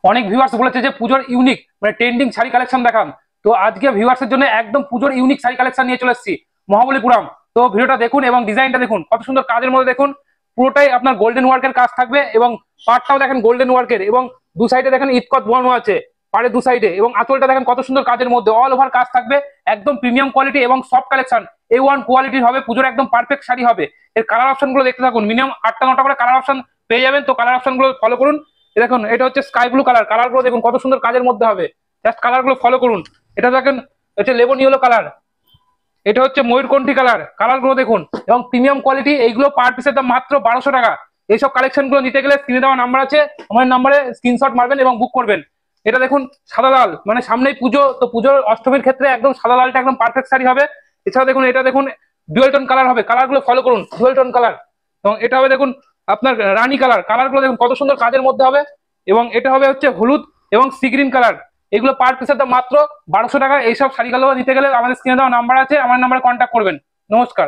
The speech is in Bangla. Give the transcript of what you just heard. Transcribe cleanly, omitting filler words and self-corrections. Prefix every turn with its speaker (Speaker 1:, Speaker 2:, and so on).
Speaker 1: অনেক ভিউয়ার্স বলেছে যে পুজোর ইউনিক মানে ট্রেন্ডিং শাড়ি কালেকশন দেখান। তো আজকে ভিউয়ার্সের জন্য একদম পুজোর ইউনিক শাড়ি কালেকশন নিয়ে চলে এসেছি মহাবলীপুরম। তো ভিডিওটা দেখুন এবং ডিজাইনটা দেখুন, কত সুন্দর কাজের মধ্যে দেখুন। পুরোটাই আপনার গোল্ডেন ওয়ার্কের কাজ থাকবে এবং পাড়টাও দেখেন গোল্ডেন ওয়ার্কের, এবং দু সাইডে দেখেন ইটকট বোনানো আছে পাড়ে দু সাইডে, এবং আঁচলটা দেখেন কত সুন্দর কাজের মধ্যে অল ওভার কাজ থাকবে। একদম প্রিমিয়াম কোয়ালিটি এবং সফট কালেকশন, A1 কোয়ালিটির হবে, পুজোর একদম পারফেক্ট শাড়ি হবে। এর কালার অপশন গুলো দেখতে থাকুন, মিনিমাম 8টা 9টা করে কালার অপশন পেয়ে যাবেন। তো কালার অপশন গুলো ফলো করুন। দেখুন এটা হচ্ছে স্কাই ব্লু কালার, কালার গুলো দেখুন কত সুন্দর কাজের মধ্যে হবে, জাস্ট কালার গুলো ফলো করুন। এটা দেখেন হচ্ছে লেমন ইয়েলো কালার, এটা হচ্ছে ময়ূরকণ্ঠী কালার, কালার গুলো দেখুন এবং প্রিমিয়াম কোয়ালিটি। এইগুলো পার পিসের দাম মাত্র 1200 টাকা। এইসব কালেকশন গুলো নিতে গেলে স্ক্রিনে দেওয়া নাম্বার আছে, আমার নাম্বারে স্ক্রিনশট মারবেন এবং বুক করবেন। এটা দেখুন সাদা লাল, মানে সামনেই পুজো, তো পুজোর অষ্টমীর ক্ষেত্রে একদম সাদা লালটা একদম পারফেক্ট শাড়ি হবে। এছাড়া দেখুন এটা দেখুন ডুয়েল টোন কালার হবে, কালার গুলো ফলো করুন, ডুয়েল টোন কালার। এবং এটা হবে দেখুন আপনার রানী কালার, কালার গুলো দেখুন কত সুন্দর কাজের মধ্যে হবে। এবং এটা হবে হচ্ছে হলুদ এবং সি গ্রিন কালার। এগুলো পার পিসের দাম মাত্র 1200 টাকা। এইসব শাড়িগুলো নিতে গেলে আমাদের স্ক্রিনে দেওয়া নাম্বার আছে, আমার নাম্বারে কন্ট্যাক্ট করবেন। নমস্কার।